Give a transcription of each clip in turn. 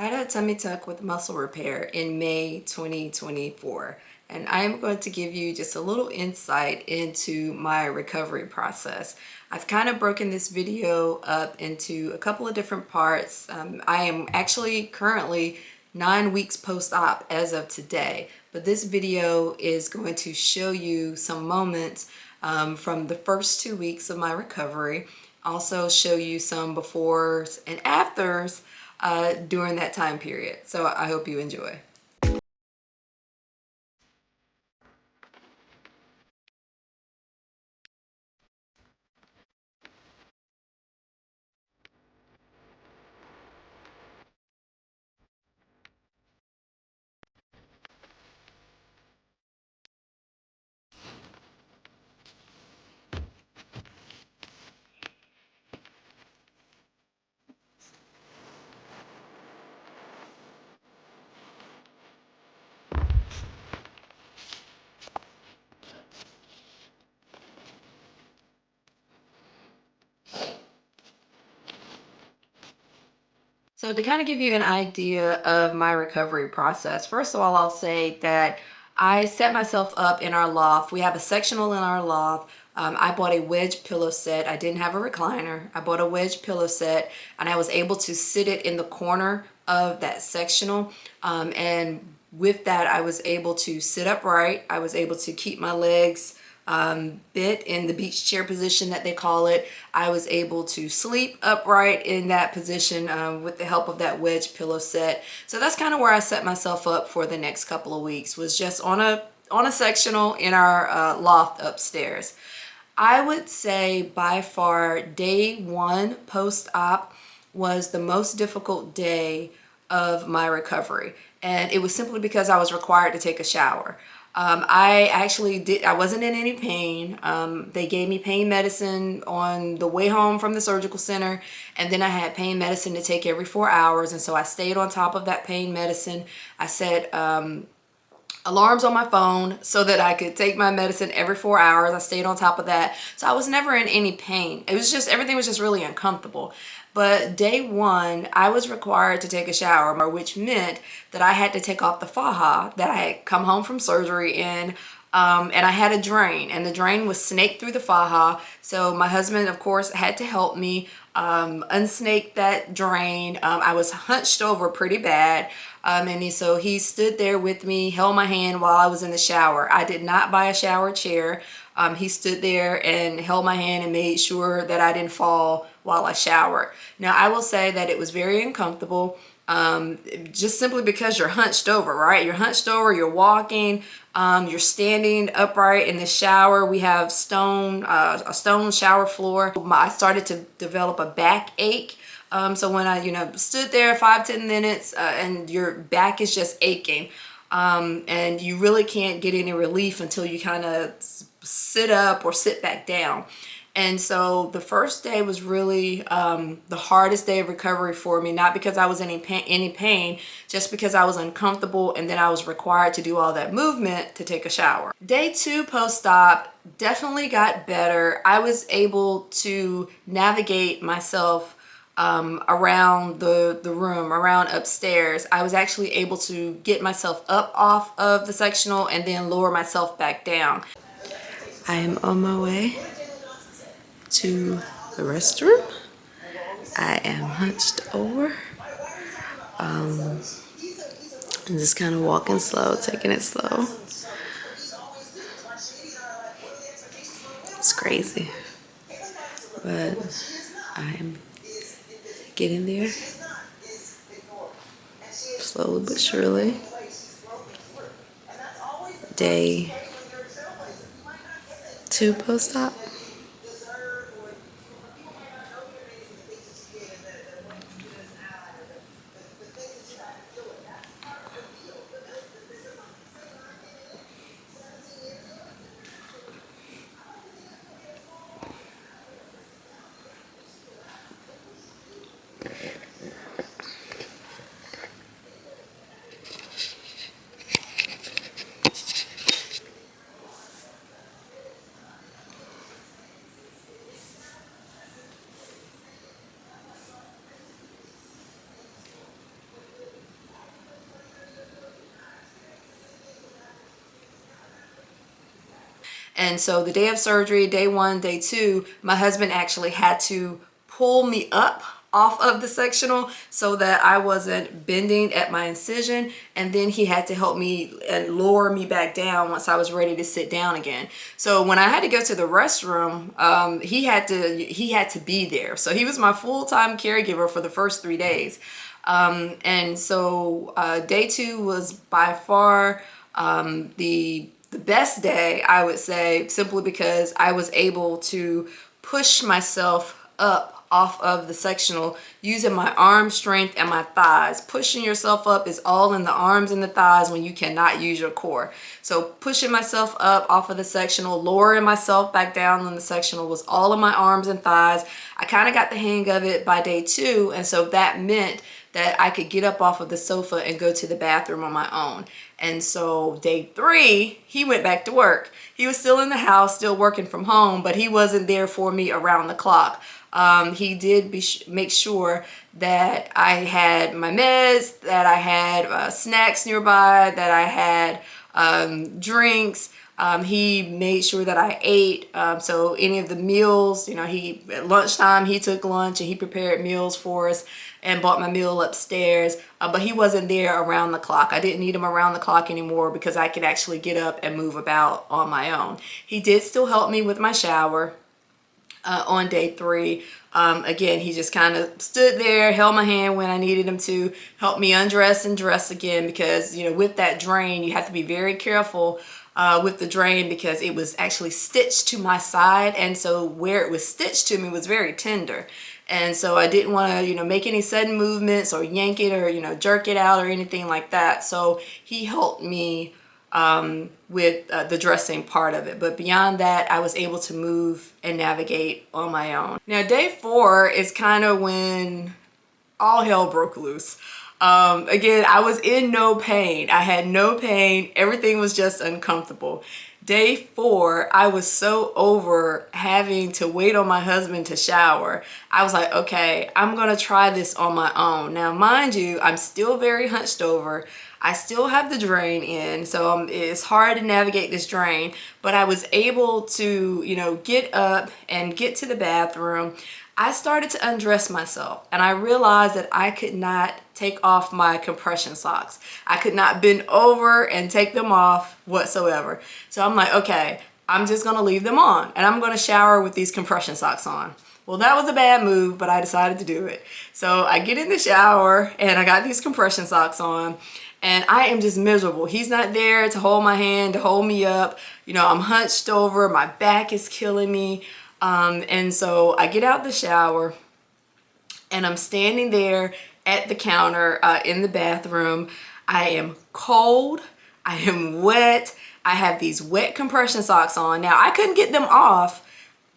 I had a tummy tuck with muscle repair in May 2024, and I am going to give you just a little insight into my recovery process. I've kind of broken this video up into a couple of different parts. I am actually currently 9 weeks post-op as of today, but this video is going to show you some moments from the first 2 weeks of my recovery, also show you some befores and afters during that time period. So I hope you enjoy. So to kind of give you an idea of my recovery process, first of all, I'll say that I set myself up in our loft. We have a sectional in our loft. I bought a wedge pillow set. I didn't have a recliner. I bought a wedge pillow set, and I was able to sit it in the corner of that sectional. And with that, I was able to sit upright. I was able to keep my legs bit in the beach chair position that they call it. I was able to sleep upright in that position with the help of that wedge pillow set. So that's kind of where I set myself up for the next couple of weeks, was just on a sectional in our loft upstairs. I would say by far day one post-op was the most difficult day of my recovery. And it was simply because I was required to take a shower. I wasn't in any pain. They gave me pain medicine on the way home from the surgical center, and then I had pain medicine to take every 4 hours. And so I stayed on top of that pain medicine. I set alarms on my phone so that I could take my medicine every 4 hours. I stayed on top of that. So I was never in any pain. It was just, everything was just really uncomfortable. But day one, I was required to take a shower, which meant that I had to take off the faja that I had come home from surgery in. And I had a drain, and the drain was snaked through the faja. So my husband, of course, had to help me unsnake that drain. I was hunched over pretty bad. So he stood there with me, held my hand while I was in the shower. I did not buy a shower chair. He stood there and held my hand and made sure that I didn't fall while I showered. Now, I will say that it was very uncomfortable, just simply because you're hunched over, right? You're hunched over, you're walking, you're standing upright in the shower. We have a stone shower floor. I started to develop a backache. So when I, stood there 5-10 minutes and your back is just aching, and you really can't get any relief until you kind of sit up or sit back down. And so the first day was really the hardest day of recovery for me, not because I was in any pain, just because I was uncomfortable, and then I was required to do all that movement to take a shower. Day two post-op definitely got better. I was able to navigate myself around the room, around upstairs. I was actually able to get myself up off of the sectional and then lower myself back down. I am on my way to the restroom. I am hunched over. I'm just kind of walking slow, taking it slow. It's crazy, but I am getting there, slowly but surely. Day two post-op. And so the day of surgery, day 1, day 2, my husband actually had to pull me up off of the sectional so that I wasn't bending at my incision, and then he had to help me and lower me back down once I was ready to sit down again. So when I had to go to the restroom, he had to be there. So he was my full-time caregiver for the first 3 days. And so day 2 was by far the best day, I would say, simply because I was able to push myself up off of the sectional using my arm strength and my thighs. Pushing yourself up is all in the arms and the thighs when you cannot use your core. So pushing myself up off of the sectional, lowering myself back down on the sectional was all in my arms and thighs. I kind of got the hang of it by day 2, and so that meant that I could get up off of the sofa and go to the bathroom on my own. And so day 3, he went back to work. He was still in the house, still working from home, but he wasn't there for me around the clock. He did make sure that I had my meds, that I had snacks nearby, that I had drinks. He made sure that I ate. So any of the meals, you know, at lunchtime, he took lunch and he prepared meals for us and brought my meal upstairs. But he wasn't there around the clock. I didn't need him around the clock anymore because I could actually get up and move about on my own. He did still help me with my shower on day 3. Again, he just kind of stood there, held my hand when I needed him to, help me undress and dress again, because, you know, with that drain, you have to be very careful with the drain because it was actually stitched to my side. And so where it was stitched to me was very tender. And so I didn't want to, you know, make any sudden movements or yank it or, you know, jerk it out or anything like that. So he helped me with the dressing part of it. But beyond that, I was able to move and navigate on my own. Now, day 4 is kind of when all hell broke loose. Again, I was in no pain. I had no pain. Everything was just uncomfortable. Day 4, I was so over having to wait on my husband to shower. I was like, okay, I'm gonna try this on my own. Now, mind you, I'm still very hunched over. I still have the drain in, so it's hard to navigate this drain, but I was able to, you know, get up and get to the bathroom. I started to undress myself, and I realized that I could not take off my compression socks. I could not bend over and take them off whatsoever. So I'm like, okay, I'm just gonna leave them on, and I'm gonna shower with these compression socks on. Well, that was a bad move, but I decided to do it. So I get in the shower, and I got these compression socks on, and I am just miserable. He's not there to hold my hand, to hold me up. You know, I'm hunched over, my back is killing me. And so I get out the shower and I'm standing there at the counter in the bathroom. I am cold, I am wet, I have these wet compression socks on. Now, I couldn't get them off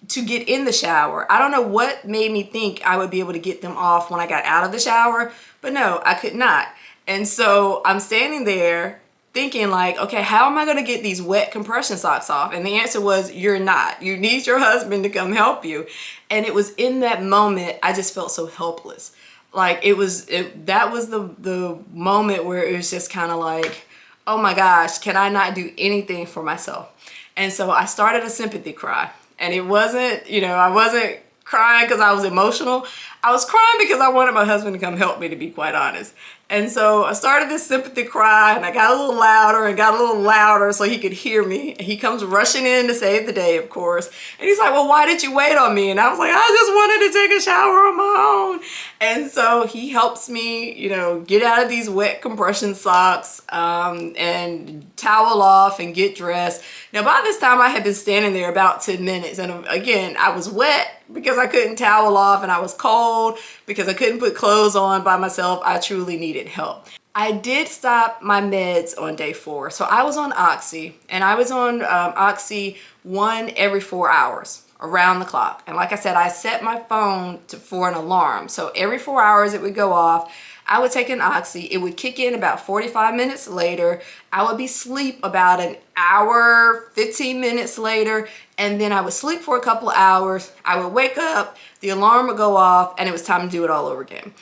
to get in the shower. I don't know what made me think I would be able to get them off when I got out of the shower, but no, I could not. And so I'm standing there thinking like, okay, how am I gonna get these wet compression socks off? And the answer was, you're not. You need your husband to come help you. And it was in that moment, I just felt so helpless. Like that was the moment where it was just kind of like, oh my gosh, can I not do anything for myself? And so I started a sympathy cry. And it wasn't, you know, I wasn't crying because I was emotional. I was crying because I wanted my husband to come help me, to be quite honest. And so I started this sympathy cry, and I got a little louder and got a little louder so he could hear me. He comes rushing in to save the day, of course. And he's like, well, why did you wait on me? And I was like, I just wanted to take a shower on my own. And so he helps me, you know, get out of these wet compression socks and towel off and get dressed. Now, by this time, I had been standing there about 10 minutes. And again, I was wet because I couldn't towel off, and I was cold because I couldn't put clothes on by myself. I truly needed help. I did stop my meds on day 4. So I was on Oxy, and I was on Oxy 1 every 4 hours around the clock. And like I said, I set my phone for an alarm. So every 4 hours it would go off. I would take an Oxy. It would kick in about 45 minutes later. I would be asleep about an hour, 15 minutes later, and then I would sleep for a couple of hours. I would wake up, the alarm would go off, and it was time to do it all over again.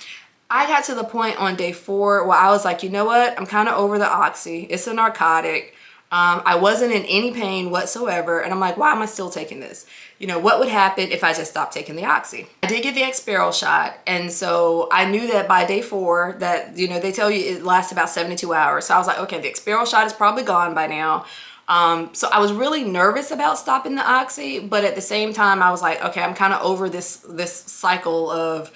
I got to the point on day 4 where I was like, you know what? I'm kind of over the Oxy. It's a narcotic. I wasn't in any pain whatsoever. And I'm like, why am I still taking this? You know, what would happen if I just stopped taking the oxy? I did get the Exparel shot. And so I knew that by day 4 that, you know, they tell you it lasts about 72 hours. So I was like, okay, the Exparel shot is probably gone by now. So I was really nervous about stopping the oxy, but at the same time, I was like, okay, I'm kind of over this cycle of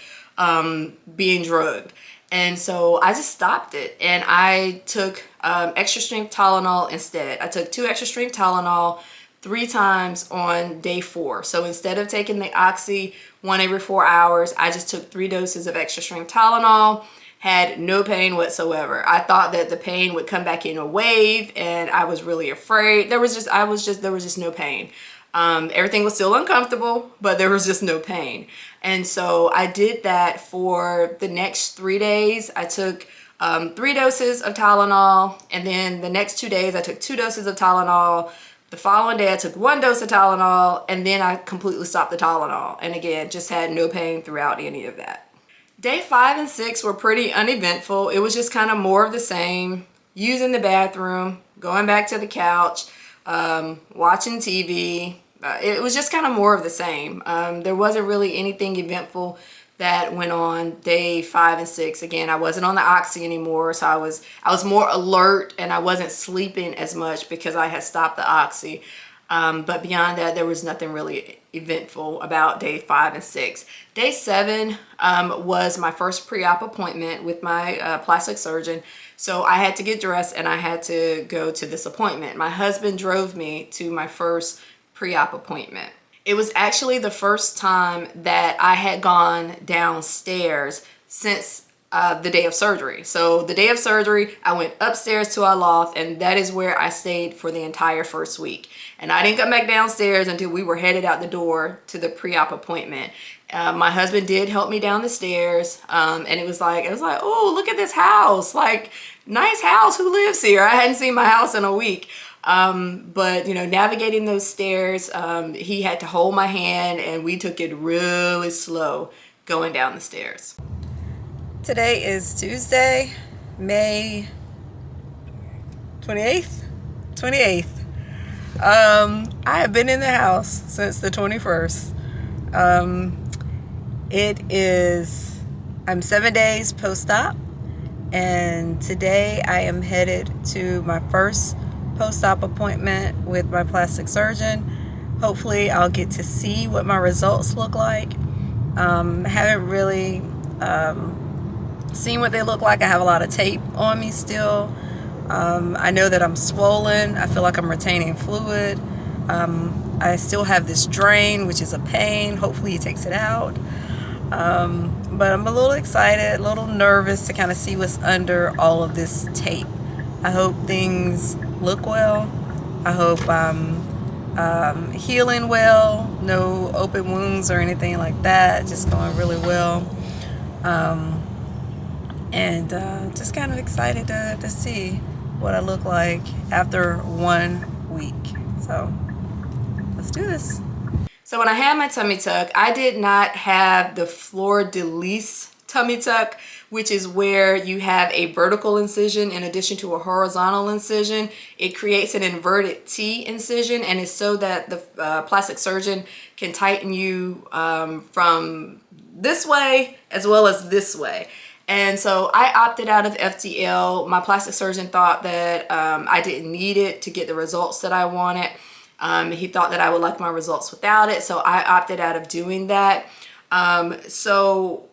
being drugged. And so I just stopped it, and I took extra strength Tylenol instead. I took 2 extra strength Tylenol 3 times on day 4. So instead of taking the oxy 1 every 4 hours, I just took 3 doses of extra strength Tylenol. Had no pain whatsoever. I thought that the pain would come back in a wave, and I was really afraid. There was just no pain. Everything was still uncomfortable, but there was just no pain. And so I did that for the next 3 days. I took 3 doses of Tylenol, and then the next 2 days I took 2 doses of Tylenol. The following day I took 1 dose of Tylenol, and then I completely stopped the Tylenol. And again, just had no pain throughout any of that. Day 5 and 6 were pretty uneventful. It was just kind of more of the same. Using the bathroom, going back to the couch, watching TV. It was just kind of more of the same. There wasn't really anything eventful that went on day 5 and 6. Again, I wasn't on the oxy anymore, so I was more alert, and I wasn't sleeping as much because I had stopped the oxy. But beyond that, there was nothing really eventful about day 5 and 6. Day 7 was my first pre-op appointment with my plastic surgeon. So I had to get dressed and I had to go to this appointment. My husband drove me to my first pre-op appointment. It was actually the first time that I had gone downstairs since the day of surgery. So the day of surgery, I went upstairs to our loft, and that is where I stayed for the entire first week. And I didn't come back downstairs until we were headed out the door to the pre-op appointment. My husband did help me down the stairs, and it was like, oh, look at this house, like, nice house, who lives here? I hadn't seen my house in a week. But you know, navigating those stairs, he had to hold my hand, and we took it really slow going down the stairs. Today is Tuesday, May 28th. I have been in the house since the 21st. I'm 7 days post-op, and today I am headed to my first post-op appointment with my plastic surgeon. Hopefully I'll get to see what my results look like. Haven't really seen what they look like. I have a lot of tape on me still. I know that I'm swollen. I feel like I'm retaining fluid. I still have this drain, which is a pain. Hopefully he takes it out. But I'm a little excited, a little nervous to kind of see what's under all of this tape. I hope things look well. I hope I'm healing well. No open wounds or anything like that. Just going really well. And just kind of excited to see what I look like after 1 week. So let's do this. So when I had my tummy tuck, I did not have the fleur de lis tummy tuck, which is where you have a vertical incision in addition to a horizontal incision. It creates an inverted T incision, and it's so that the plastic surgeon can tighten you from this way as well as this way. And so I opted out of FTL. My plastic surgeon thought that I didn't need it to get the results that I wanted. He thought that I would like my results without it, so I opted out of doing that. So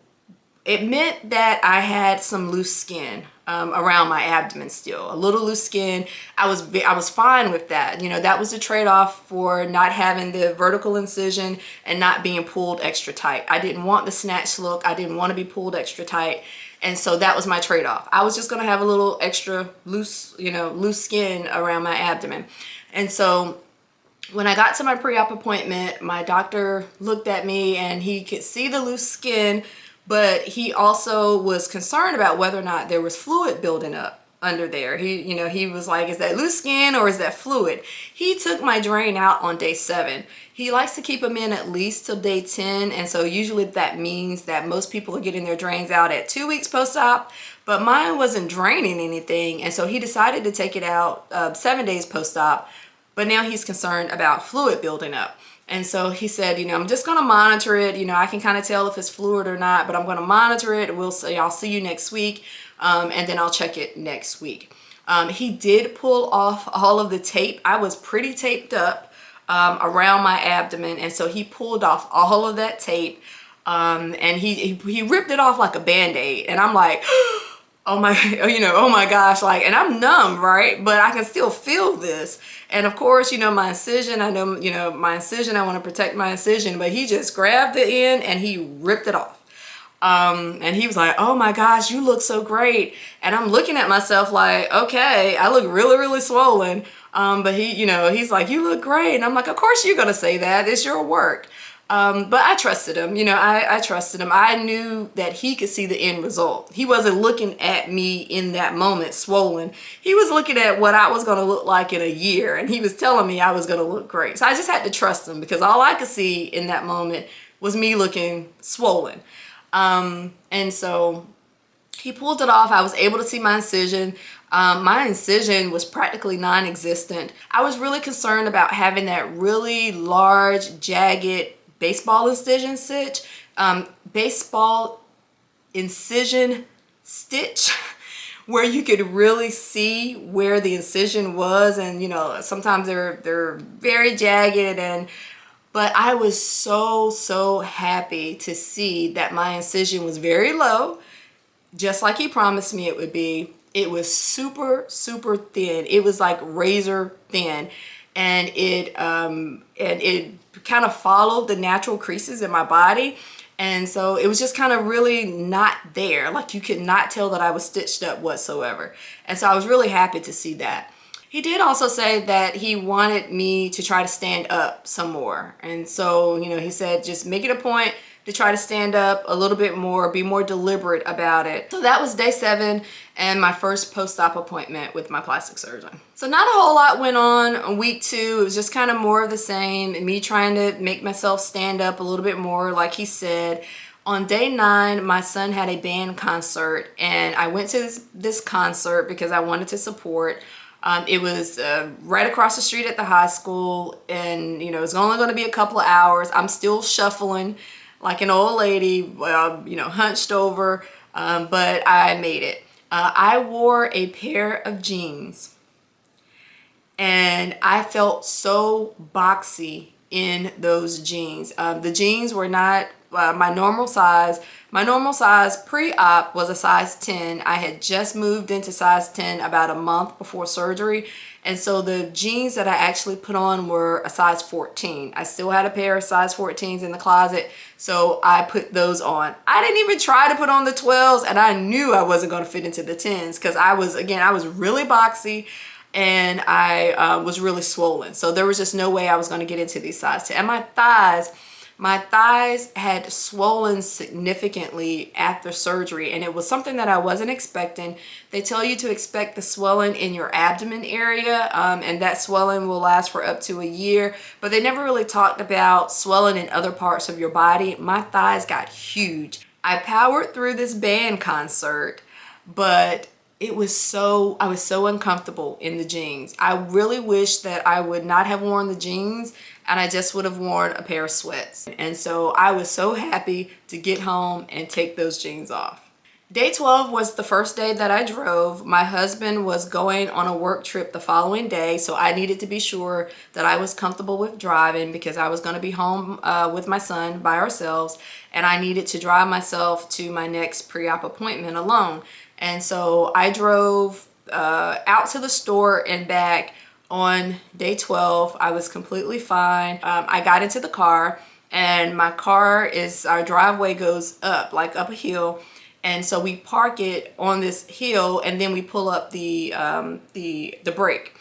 it meant that I had some loose skin around my abdomen still, a little loose skin. I was fine with that. You know, that was the trade-off for not having the vertical incision and not being pulled extra tight. I didn't want the snatch look. I didn't want to be pulled extra tight. And so that was my trade-off. I was just going to have a little extra loose, loose skin around my abdomen. And so when I got to my pre-op appointment, my doctor looked at me and he could see the loose skin, but he also was concerned about whether or not there was fluid building up under there. He was like, is that loose skin or is that fluid? He took my drain out on day 7. He likes to keep them in at least till day 10. And so usually that means that most people are getting their drains out at 2 weeks post-op. but mine wasn't draining anything. And so he decided to take it out 7 days post-op, but now he's concerned about fluid building up. And so he said, you know, I'm just going to monitor it. You know, I can kind of tell if it's fluid or not, but I'm going to monitor it. We'll see. I'll see you next week. And then I'll check it next week. He did pull off all of the tape. I was pretty taped up around my abdomen. And so he pulled off all of that tape. And he ripped it off like a Band-Aid. And I'm like, oh my, you know, oh my gosh, like, and I'm numb, right? But I can still feel this. And of course, you know, my incision, I know, you know, my incision, I want to protect my incision, but he just grabbed the end and he ripped it off. And he was like, oh my gosh, you look so great. And I'm looking at myself like, okay, I look really, really swollen. But he, you know, he's like, you look great. And I'm like, of course you're going to say that. It's your work. But I trusted him, you know, I trusted him. I knew that he could see the end result. He wasn't looking at me in that moment swollen. He was looking at what I was going to look like in a year. And he was telling me I was going to look great. So I just had to trust him because all I could see in that moment was me looking swollen. And so he pulled it off. I was able to see my incision. My incision was practically non-existent. I was really concerned about having that really large, jagged baseball incision stitch, baseball incision stitch, where you could really see where the incision was. And, you know, sometimes they're very jagged but I was so happy to see that my incision was very low, just like he promised me it would be. It was super thin. It was like razor thin. And it kind of followed the natural creases in my body. And so it was just kind of really not there. Like you could not tell that I was stitched up whatsoever. And so I was really happy to see that. He did also say that he wanted me to try to stand up some more. And so, you know, he said, just make it a point to try to stand up a little bit more, be more deliberate about it. So that was day 7 and my first post-op appointment with my plastic surgeon. So not a whole lot went on week 2. It was just kind of more of the same, and me trying to make myself stand up a little bit more, like he said. On day 9, my son had a band concert, and I went to this concert because I wanted to support. It was right across the street at the high school, and you know, it's only going to be a couple of hours. I'm still shuffling like an old lady, you know, hunched over, but I made it. I wore a pair of jeans, and I felt so boxy in those jeans. The jeans were not my normal size. My normal size pre-op was a size 10. I had just moved into size 10 about a month before surgery. And so the jeans that I actually put on were a size 14. I still had a pair of size 14s in the closet, so I put those on. I didn't even try to put on the 12s, and I knew I wasn't going to fit into the 10s because I was really boxy and I was really swollen. So there was just no way I was going to get into these size 10. And my thighs had swollen significantly after surgery, and it was something that I wasn't expecting. They tell you to expect the swelling in your abdomen area, and that swelling will last for up to a year, but they never really talked about swelling in other parts of your body. My thighs got huge. I powered through this band concert, but I was so uncomfortable in the jeans. I really wish that I would not have worn the jeans and I just would have worn a pair of sweats. And so I was so happy to get home and take those jeans off. Day 12 was the first day that I drove. My husband was going on a work trip the following day, so I needed to be sure that I was comfortable with driving because I was going to be home with my son by ourselves, and I needed to drive myself to my next pre-op appointment alone. And so I drove out to the store and back on day 12. I was completely fine. I got into the car, and our driveway goes up, like up a hill. And so we park it on this hill, and then we pull up the brake.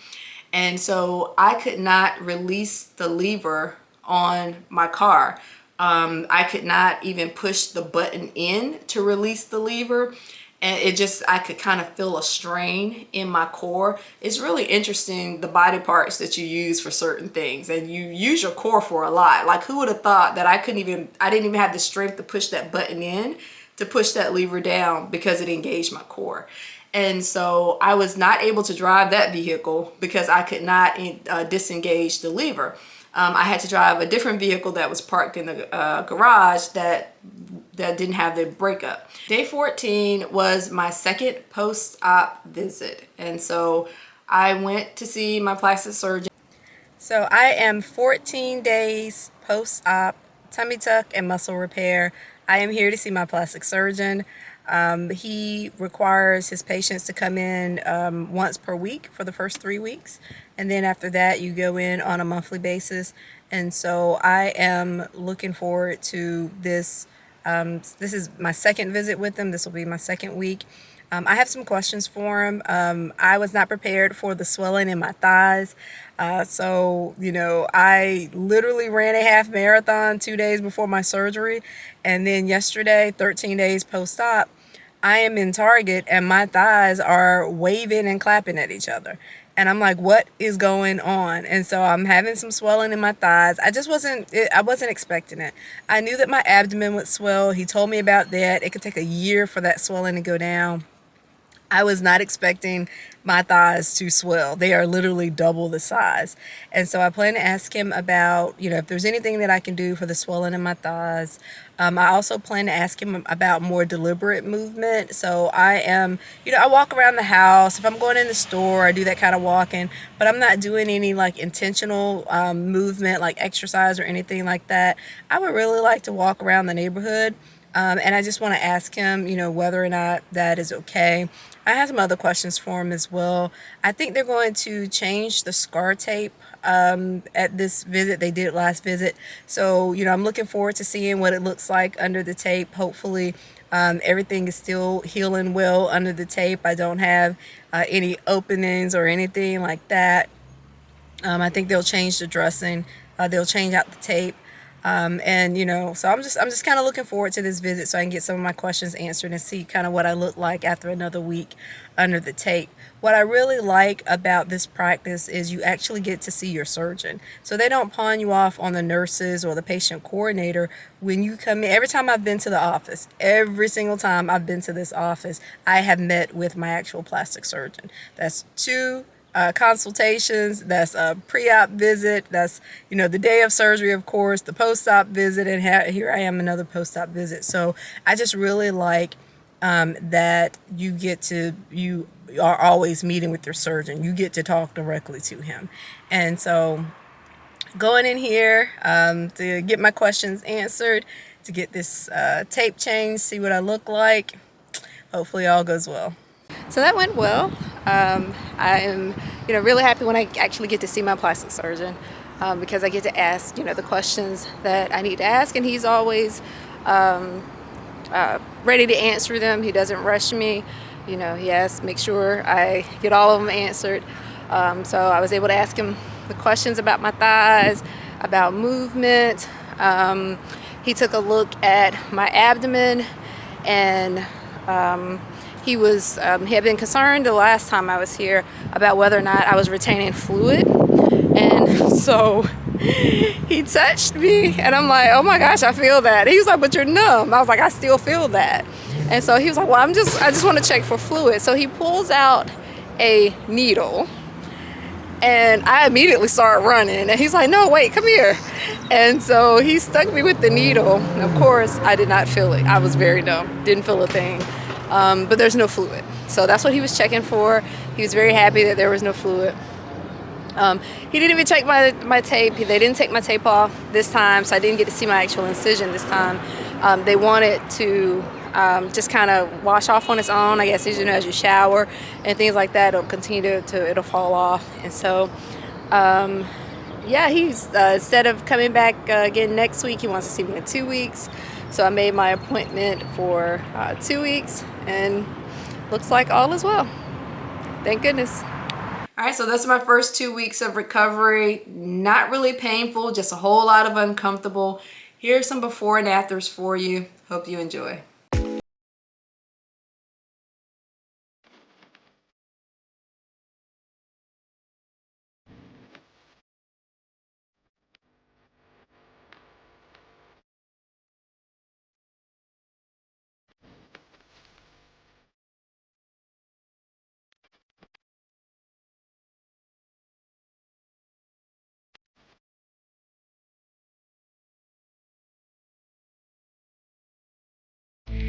And so I could not release the lever on my car. I could not even push the button in to release the lever. And I could kind of feel a strain in my core. It's really interesting, the body parts that you use for certain things, and you use your core for a lot. Like, who would have thought that I didn't even have the strength to push that button in to push that lever down because it engaged my core. And so I was not able to drive that vehicle because I could not disengage the lever. I had to drive a different vehicle that was parked in the garage that didn't have the brake up. Day 14 was my second post-op visit. And so I went to see my plastic surgeon. So I am 14 days post-op tummy tuck and muscle repair. I am here to see my plastic surgeon. He requires his patients to come in once per week for the first 3 weeks, and then after that you go in on a monthly basis. And so I am looking forward to this. This is my second visit with him. This will be my second week. I have some questions for him. I was not prepared for the swelling in my thighs. So, you know, I literally ran a half marathon 2 days before my surgery. And then yesterday, 13 days post-op, I am in Target and my thighs are waving and clapping at each other. And I'm like, what is going on? And so I'm having some swelling in my thighs. I wasn't expecting it. I knew that my abdomen would swell. He told me about that. It could take a year for that swelling to go down. I was not expecting my thighs to swell. They are literally double the size. And so I plan to ask him about, you know, if there's anything that I can do for the swelling in my thighs. I also plan to ask him about more deliberate movement. So I am, you know, I walk around the house. If I'm going in the store, I do that kind of walking, but I'm not doing any like intentional movement, like exercise or anything like that. I would really like to walk around the neighborhood. And I just want to ask him, you know, whether or not that is okay. I have some other questions for him as well. I think they're going to change the scar tape at this visit. They did last visit. So, you know, I'm looking forward to seeing what it looks like under the tape. Hopefully, everything is still healing well under the tape. I don't have any openings or anything like that. I think they'll change the dressing. They'll change out the tape. And you know, so I'm just kind of looking forward to this visit so I can get some of my questions answered and see kind of what I look like after another week under the tape. What I really like about this practice is you actually get to see your surgeon. So they don't pawn you off on the nurses or the patient coordinator when you come in. Every time I've been to the office, every single time I've been to this office, I have met with my actual plastic surgeon. That's two consultations, that's a pre-op visit, that's, you know, the day of surgery, of course, the post-op visit, and here I am, another post-op visit. So I just really like that you are always meeting with your surgeon. You get to talk directly to him. And so going in here to get my questions answered, to get this tape changed, see what I look like. Hopefully all goes well. So that went well. I am, you know, really happy when I actually get to see my plastic surgeon because I get to ask, you know, the questions that I need to ask, and he's always ready to answer them. He doesn't rush me. You know, he asks, make sure I get all of them answered. So I was able to ask him the questions about my thighs, about movement. He took a look at my abdomen, and he had been concerned the last time I was here about whether or not I was retaining fluid. And so he touched me and I'm like, oh my gosh, I feel that. He was like, but you're numb. I was like, I still feel that. And so he was like, well, I just want to check for fluid. So he pulls out a needle and I immediately started running. And he's like, no, wait, come here. And so he stuck me with the needle. And of course, I did not feel it. I was very numb, didn't feel a thing. But there's no fluid. So that's what he was checking for. He was very happy that there was no fluid. He didn't even check my tape. They didn't take my tape off this time, so I didn't get to see my actual incision this time. They wanted to just kind of wash off on its own. I guess, you know, as you shower and things like that, it'll continue it'll fall off. And so, yeah, he's instead of coming back again next week, he wants to see me in 2 weeks. So I made my appointment for 2 weeks, and looks like all is well. Thank goodness. All right, so that's my first 2 weeks of recovery. Not really painful, just a whole lot of uncomfortable. Here's some before and afters for you. Hope you enjoy.